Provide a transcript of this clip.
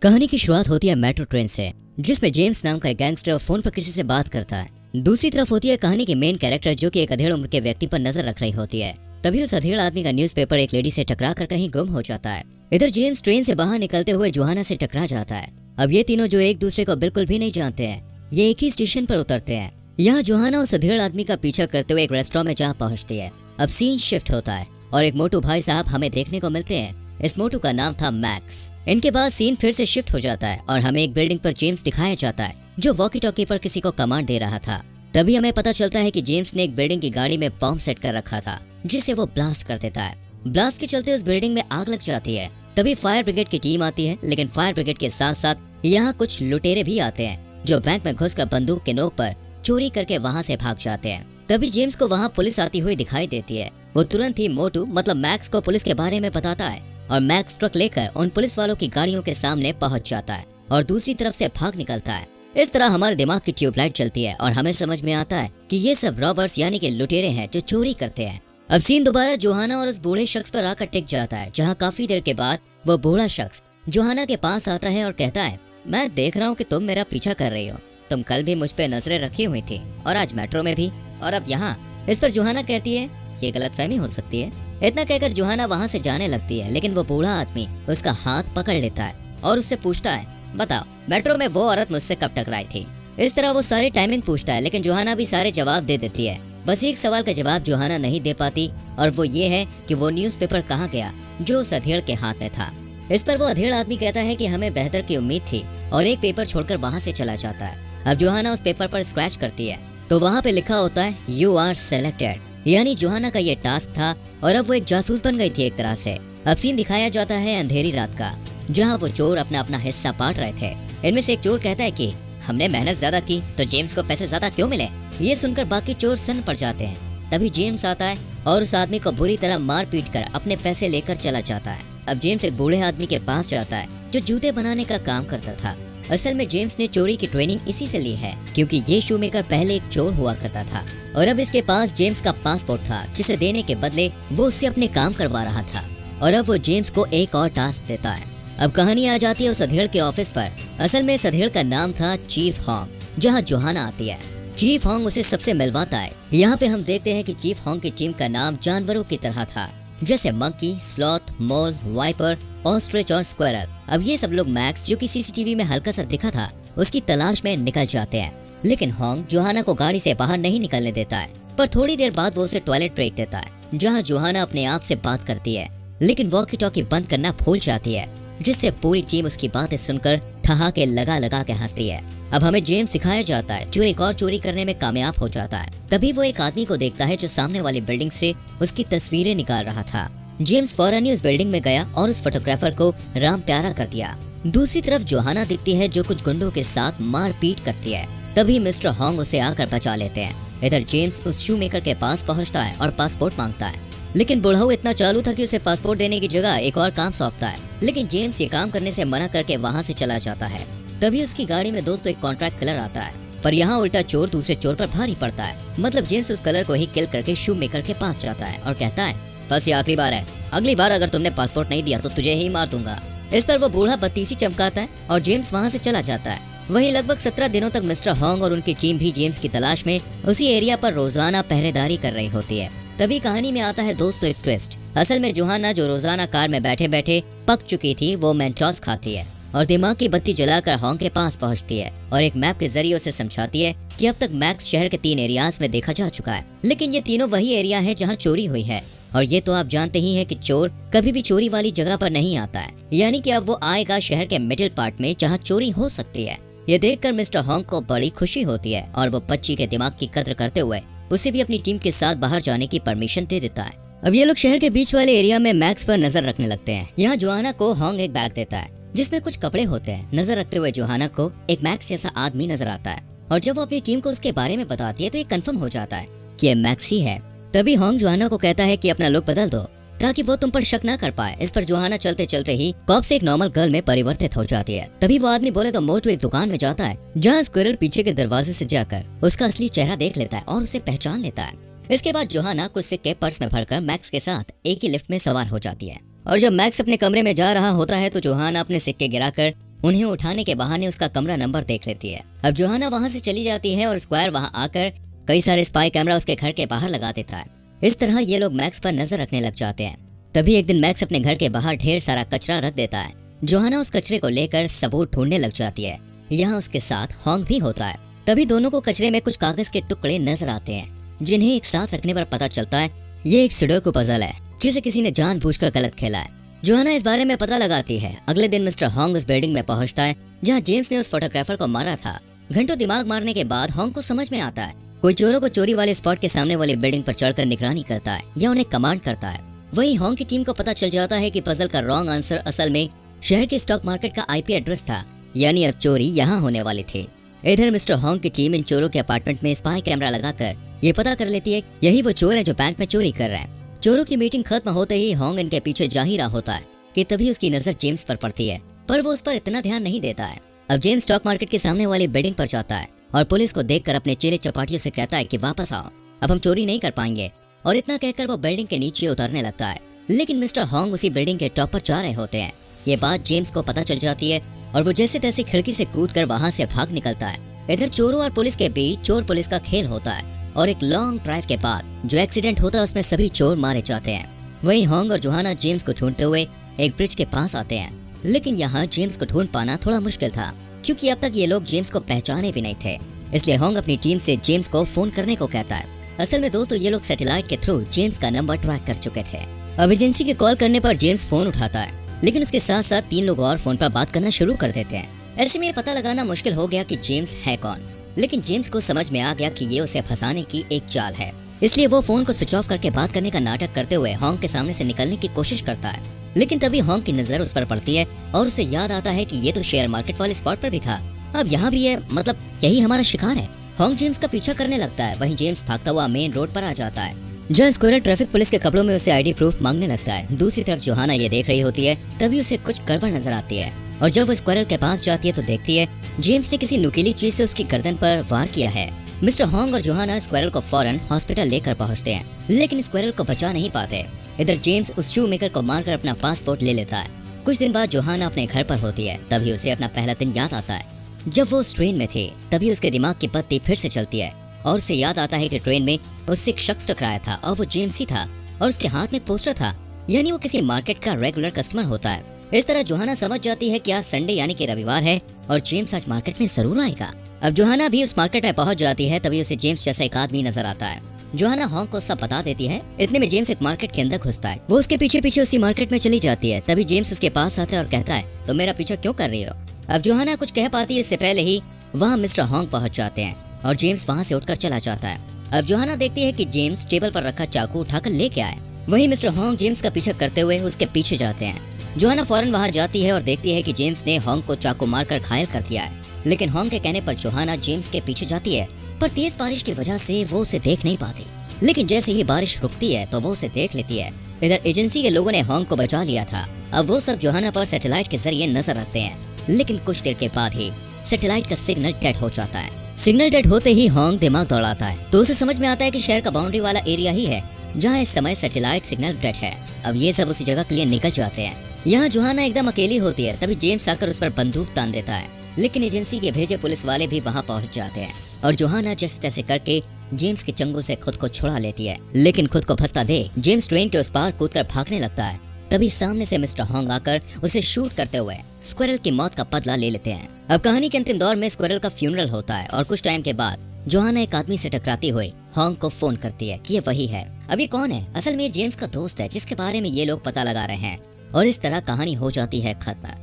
कहानी की शुरुआत होती है मेट्रो ट्रेन से, जिसमें जेम्स नाम का एक गैंगस्टर फोन पर किसी से बात करता है। दूसरी तरफ होती है कहानी की मेन कैरेक्टर, जो कि एक अधेड़ उम्र के व्यक्ति पर नजर रख रही होती है। तभी उस अधेड़ आदमी का न्यूज़पेपर एक लेडी से टकरा कर कहीं गुम हो जाता है। इधर जेम्स ट्रेन से बाहर निकलते हुए जोहाना से टकरा जाता है। अब ये तीनों जो एक दूसरे को बिल्कुल भी नहीं जानते हैं, ये एक ही स्टेशन पर उतरते हैं। यहाँ जोहाना उस अधेड़ आदमी का पीछा करते हुए एक रेस्टोरेंट में जा पहुँचती है। अब सीन शिफ्ट होता है और एक मोटू भाई साहब हमें देखने को मिलते हैं। इस मोटू का नाम था मैक्स। इनके बाद सीन फिर से शिफ्ट हो जाता है और हमें एक बिल्डिंग पर जेम्स दिखाया जाता है, जो वॉकी टॉकी पर किसी को कमांड दे रहा था। तभी हमें पता चलता है कि जेम्स ने एक बिल्डिंग की गाड़ी में बॉम्ब सेट कर रखा था, जिसे वो ब्लास्ट कर देता है। ब्लास्ट के चलते उस बिल्डिंग में आग लग जाती है। तभी फायर ब्रिगेड की टीम आती है, लेकिन फायर ब्रिगेड के साथ साथ यहाँ कुछ लुटेरे भी आते हैं, जो बैंक में घुसकर बंदूक के नोक पर चोरी करके वहाँ से भाग जाते हैं। तभी जेम्स को वहाँ पुलिस आती हुई दिखाई देती है। वो तुरंत ही मोटू मतलब मैक्स को पुलिस के बारे में बताता है और मैक्स ट्रक लेकर उन पुलिस वालों की गाड़ियों के सामने पहुंच जाता है और दूसरी तरफ से भाग निकलता है। इस तरह हमारे दिमाग की ट्यूबलाइट चलती है और हमें समझ में आता है कि ये सब रॉबर्स यानी कि लुटेरे हैं जो चोरी करते हैं। अब सीन दोबारा जोहाना और उस बूढ़े शख्स पर आकर टिक जाता है, जहाँ काफी देर के बाद वो बूढ़ा शख्स जोहाना के पास आता है और कहता है, मैं देख रहा हूँ कि तुम मेरा पीछा कर रही हो। तुम कल भी मुझ पे नजरें रखी हुई थी और आज मेट्रो में भी, और अब यहाँ। इस पर जोहाना कहती है, ये गलतफहमी हो सकती है। इतना कहकर जोहाना वहाँ से जाने लगती है, लेकिन वो बूढ़ा आदमी उसका हाथ पकड़ लेता है और उससे पूछता है, बताओ मेट्रो में वो औरत मुझसे कब टकराई थी। इस तरह वो सारे टाइमिंग पूछता है, लेकिन जोहाना भी सारे जवाब दे देती है। बस एक सवाल का जवाब जोहाना नहीं दे पाती, और वो ये है कि वो न्यूज़पेपर कहाँ गया जो उस अधेड़ के हाथ में था। इस पर वो अधेड़ आदमी कहता है कि हमें बेहतर की उम्मीद थी, और एक पेपर छोड़कर वहाँ से चला जाता है। अब जोहाना उस पेपर पर स्क्रैच करती है तो वहाँ पे लिखा होता है, यू आर सेलेक्टेड। यानी जोहाना का ये टास्क था और अब वो एक जासूस बन गई थी एक तरह से। अब सीन दिखाया जाता है अंधेरी रात का, जहाँ वो चोर अपना अपना हिस्सा बांट रहे थे। इनमें से एक चोर कहता है कि हमने मेहनत ज्यादा की तो जेम्स को पैसे ज्यादा क्यों मिले। ये सुनकर बाकी चोर सन्न पड़ जाते हैं। तभी जेम्स आता है और उस आदमी को बुरी तरह मार पीट कर अपने पैसे लेकर चला जाता है। अब जेम्स एक बूढ़े आदमी के पास जाता है जो जूते बनाने का काम करता था। असल में जेम्स ने चोरी की ट्रेनिंग इसी से ली है, क्योंकि ये शू मेकर पहले एक चोर हुआ करता था और अब इसके पास जेम्स का पासपोर्ट था, जिसे देने के बदले वो उससे अपने काम करवा रहा था। और अब वो जेम्स को एक और टास्क देता है। अब कहानी आ जाती है उस अधेड़ के ऑफिस पर। असल में इस अधेड़ का नाम था चीफ हॉन्ग, जहाँ जोहाना आती है। चीफ हॉन्ग उसे सबसे मिलवाता है। यहाँ पे हम देखते हैं कि चीफ हॉन्ग की टीम का नाम जानवरों की तरह था, जैसे मंकी, स्लॉथ, मोल, वाइपर, ऑस्ट्रिच और स्क्वेरल। अब ये सब लोग मैक्स, जो कि सीसीटीवी में हल्का सा दिखा था, उसकी तलाश में निकल जाते हैं। लेकिन हॉन्ग जोहाना को गाड़ी से बाहर नहीं निकलने देता है, पर थोड़ी देर बाद वो उसे टॉयलेट ब्रेक देता है, जहाँ जोहाना अपने आप से बात करती है, लेकिन वॉकी टॉकी बंद करना भूल जाती है, जिससे पूरी टीम उसकी बातें सुनकर ठहाके लगा लगा के हंसती है। अब हमें जेम्स सिखाया जाता है, जो एक और चोरी करने में कामयाब हो जाता है। तभी वो एक आदमी को देखता है जो सामने वाली बिल्डिंग से उसकी तस्वीरें निकाल रहा था। जेम्स फौरन ही उस बिल्डिंग में गया और उस फोटोग्राफर को राम प्यारा कर दिया। दूसरी तरफ जोहाना दिखती है, जो कुछ गुंडों के साथ मारपीट करती है। तभी मिस्टर हॉन्ग उसे आकर बचा लेते हैं। इधर जेम्स उस शू मेकर के पास पहुंचता है और पासपोर्ट मांगता है, लेकिन बुढ़ाऊ इतना चालू था कि उसे पासपोर्ट देने की जगह एक और काम सौंपता है। लेकिन जेम्स ये काम करने से मना करके वहाँ से चला जाता है। तभी उसकी गाड़ी में दोस्तों एक कॉन्ट्रैक्ट किलर आता है, पर यहाँ उल्टा चोर दूसरे चोर पर भारी पड़ता है। मतलब जेम्स उस कलर को ही किल करके शू मेकर के पास जाता है और कहता है, बस ये आखिरी बार है, अगली बार अगर तुमने पासपोर्ट नहीं दिया तो तुझे ही मार दूंगा। इस पर वो बूढ़ा बत्तीसी चमकाता है और जेम्स वहाँ से चला जाता है। वहीं लगभग 17 दिनों तक मिस्टर हॉन्ग और उनकी टीम भी जेम्स की तलाश में उसी एरिया पर रोजाना पहरेदारी कर रही होती है। तभी कहानी में आता है दोस्तों एक ट्विस्ट। असल में जोहाना, जो रोजाना कार में बैठे बैठे पक चुकी थी, वो मेंटोस खाती है और दिमाग की बत्ती जलाकर हॉन्ग के पास पहुंचती है और एक मैप के जरिए उसे समझाती है कि अब तक मैक्स शहर के 3 एरियाज में देखा जा चुका है, लेकिन ये तीनों वही एरिया है जहाँ चोरी हुई है। और ये तो आप जानते ही हैं कि चोर कभी भी चोरी वाली जगह पर नहीं आता है, यानी कि अब वो आएगा शहर के मिडिल पार्ट में जहाँ चोरी हो सकती है। ये देखकर मिस्टर हॉन्ग को बड़ी खुशी होती है और वो बच्ची के दिमाग की कद्र करते हुए उसे भी अपनी टीम के साथ बाहर जाने की परमिशन दे देता है। अब ये लोग शहर के बीच वाले एरिया में मैक्स पर नजर रखने लगते हैं। यहाँ जोहाना को हॉन्ग एक बैग देता है जिसमें कुछ कपड़े होते हैं। नजर रखते हुए जोहाना को एक मैक्स जैसा आदमी नजर आता है और जब वो अपनी टीम को उसके बारे में बताती है तो ये कंफर्म हो जाता है कि ये मैक्स ही है। तभी हॉन्ग जोहाना को कहता है कि अपना लुक बदल दो ताकि वो तुम पर शक ना कर पाए। इस पर जोहाना चलते चलते ही कॉप से एक नॉर्मल गर्ल में परिवर्तित हो जाती है। तभी वो आदमी बोले तो मोटू एक दुकान में जाता है, जहाँ स्क्विरल पीछे के दरवाजे से जाकर उसका असली चेहरा देख लेता है और उसे पहचान लेता है। इसके बाद जोहाना कुछ सिक्के पर्स में भरकर मैक्स के साथ एक ही लिफ्ट में सवार हो जाती है और जब मैक्स अपने कमरे में जा रहा होता है तो जोहाना अपने सिक्के गिराकर उन्हें उठाने के बहाने उसका कमरा नंबर देख लेती है। अब जोहाना वहाँ से चली जाती है और स्क्वायर वहाँ आकर कई सारे स्पाई कैमरा उसके घर के बाहर लगा देता है। इस तरह ये लोग मैक्स पर नजर रखने लग जाते हैं। तभी एक दिन मैक्स अपने घर के बाहर ढेर सारा कचरा रख देता है। जोहाना उस कचरे को लेकर सबूत ढूंढने लग जाती है। यहाँ उसके साथ हॉन्ग भी होता है। तभी दोनों को कचरे में कुछ कागज के टुकड़े नजर आते हैं, जिन्हें एक साथ रखने पर पता चलता है ये एक सुडोकू पजल है जिसे किसी ने जानबूझकर गलत खेला है। जोहाना इस बारे में पता लगाती है। अगले दिन मिस्टर हॉन्ग उस बिल्डिंग में पहुंचता है जहां जेम्स ने उस फोटोग्राफर को मारा था। घंटों दिमाग मारने के बाद हॉन्ग को समझ में आता है कोई चोरों को चोरी वाले स्पॉट के सामने वाली बिल्डिंग पर चढ़कर निगरानी करता है या उन्हें कमांड करता है। वहीं हॉन्ग की टीम को पता चल जाता है कि पजल का रॉन्ग आंसर असल में शहर के स्टॉक मार्केट का आईपी एड्रेस था, यानी अब चोरी यहाँ होने वाली थी। इधर मिस्टर हॉन्ग की टीम इन चोरों के अपार्टमेंट में स्पाई कैमरा लगाकर ये पता कर लेती है यही वो चोर है जो बैंक में चोरी कर रहे हैं। चोरों की मीटिंग खत्म होते ही हॉन्ग इनके पीछे जा ही रहा होता है कि तभी उसकी नजर जेम्स पर पड़ती है, पर वो उस पर इतना ध्यान नहीं देता है। अब जेम्स स्टॉक मार्केट के सामने वाली बिल्डिंग पर जाता है और पुलिस को देखकर अपने चेले चपाटियों से कहता है कि वापस आओ, अब हम चोरी नहीं कर पाएंगे। और इतना कहकर वो बिल्डिंग के नीचे उतरने लगता है, लेकिन मिस्टर हॉन्ग उसी बिल्डिंग के टॉप पर जा रहे होते हैं। ये बात जेम्स को पता चल जाती है और वो जैसे तैसे खिड़की से कूदकर वहां से भाग निकलता है। इधर चोरों और पुलिस के बीच चोर पुलिस का खेल होता है और एक लॉन्ग ड्राइव के बाद जो एक्सीडेंट होता है उसमें सभी चोर मारे जाते हैं। वहीं हॉन्ग और जोहाना जेम्स को ढूंढते हुए एक ब्रिज के पास आते हैं, लेकिन यहाँ जेम्स को ढूंढ पाना थोड़ा मुश्किल था क्योंकि अब तक ये लोग जेम्स को पहचाने भी नहीं थे। इसलिए हॉन्ग अपनी टीम से जेम्स को फोन करने को कहता है। असल में दोस्तों ये लोग सैटेलाइट के थ्रू जेम्स का नंबर ट्रैक कर चुके थे। अब एजेंसी के कॉल करने पर जेम्स फोन उठाता है, लेकिन उसके साथ साथ 3 लोग और फोन पर बात करना शुरू कर देते हैं। ऐसे में पता लगाना मुश्किल हो गया कि जेम्स है कौन, लेकिन जेम्स को समझ में आ गया कि ये उसे फंसाने की एक चाल है। इसलिए वो फोन को स्विच ऑफ करके बात करने का नाटक करते हुए हॉन्ग के सामने से निकलने की कोशिश करता है। लेकिन तभी हॉन्ग की नजर उस पर पड़ती है और उसे याद आता है कि ये तो शेयर मार्केट वाले स्पॉट पर भी था, अब यहाँ भी है, मतलब यही हमारा शिकार है। हॉन्ग जेम्स का पीछा करने लगता है। वहीं जेम्स भागता हुआ मेन रोड पर आ जाता है जहाँ स्क्वायर ट्रैफिक पुलिस के कपड़ों में उसे आईडी प्रूफ मांगने लगता है। दूसरी तरफ जोहाना ये देख रही होती है, तभी उसे कुछ गड़बड़ नजर आती है और जब वो स्क्वायर के पास जाती है तो देखती है जेम्स ने किसी नुकीली चीज से उसकी गर्दन पर वार किया है। मिस्टर हॉन्ग और जोहाना स्क्वायर को फौरन हॉस्पिटल लेकर पहुंचते हैं, लेकिन स्क्वायर को बचा नहीं पाते। इधर जेम्स उस शू मेकर को मारकर अपना पासपोर्ट ले लेता है। कुछ दिन बाद जोहाना अपने घर पर होती है, तभी उसे अपना पहला दिन याद आता है। जब वो उस ट्रेन में थे तभी उसके दिमाग की बत्ती फिर से चलती है और उसे याद आता है कि ट्रेन में उससे एक शख्स टकराया था और वो जेम्स ही था और उसके हाथ में एक पोस्टर था, यानी वो किसी मार्केट का रेगुलर कस्टमर होता है। इस तरह जोहाना समझ जाती है कि आज संडे यानी कि रविवार है और जेम्स आज मार्केट में जरूर आएगा। अब जोहाना भी उस मार्केट में पहुंच जाती है, तभी उसे जेम्स जैसा एक आदमी नजर आता है। जोहाना हॉन्ग को सब बता देती है। इतने में जेम्स एक मार्केट के अंदर घुसता है। वो उसके पीछे पीछे उसी मार्केट में चली जाती है। तभी जेम्स उसके पास आता है और कहता है, तो मेरा पीछा क्यों कर रही हो? अब जोहाना कुछ कह पाती है इससे पहले ही वहाँ मिस्टर हॉन्ग पहुंच जाते हैं और जेम्स वहाँ से उठकर चला जाता है। अब जोहाना देखती है कि जेम्स टेबल पर रखा चाकू उठाकर लेके आए। वहीं मिस्टर हॉन्ग जेम्स का पीछा करते हुए उसके पीछे जाते हैं। जोहाना फौरन वहाँ जाती है और देखती है कि जेम्स ने हॉन्ग को चाकू मारकर घायल कर दिया है। लेकिन हॉन्ग के कहने पर जोहाना जेम्स के पीछे जाती है, पर तेज बारिश की वजह से वो उसे देख नहीं पाती। लेकिन जैसे ही बारिश रुकती है तो वो उसे देख लेती है। इधर एजेंसी के लोगों ने हॉन्ग को बचा लिया था। अब वो सब जोहाना पर सैटेलाइट के जरिए नजर रखते हैं, लेकिन कुछ देर के बाद ही सैटेलाइट का सिग्नल डेड हो जाता है। सिग्नल डेड होते ही हॉन्ग दिमाग दौड़ाता है तो उसे समझ में आता है कि शहर का बाउंड्री वाला एरिया ही है जहाँ इस समय सैटेलाइट सिग्नल डेड है। अब ये सब उसी जगह के लिए निकल जाते हैं। यहाँ जोहाना एकदम अकेली होती है, तभी जेम्स आकर उस पर बंदूक तान देता है, लेकिन एजेंसी के भेजे पुलिस वाले भी वहाँ पहुँच जाते हैं और जोहाना जैसे तैसे करके जेम्स के चंगुल से खुद को छुड़ा लेती है। लेकिन खुद को फंसता देख जेम्स ट्रेन के उस पार कूदकर भागने लगता है। तभी सामने से मिस्टर हॉन्ग आकर उसे शूट करते हुए स्क्वायरल की मौत का बदला ले लेते हैं। अब कहानी के अंतिम दौर में स्क्वायरल का फ्यूनरल होता है और कुछ टाइम के बाद जोहाना एक आदमी से टकराती हुई हॉन्ग को फोन करती है कि ये वही है। अब ये कौन है? असल में जेम्स का दोस्त है जिसके बारे में ये लोग पता लगा रहे हैं और इस तरह कहानी हो जाती है खत्म।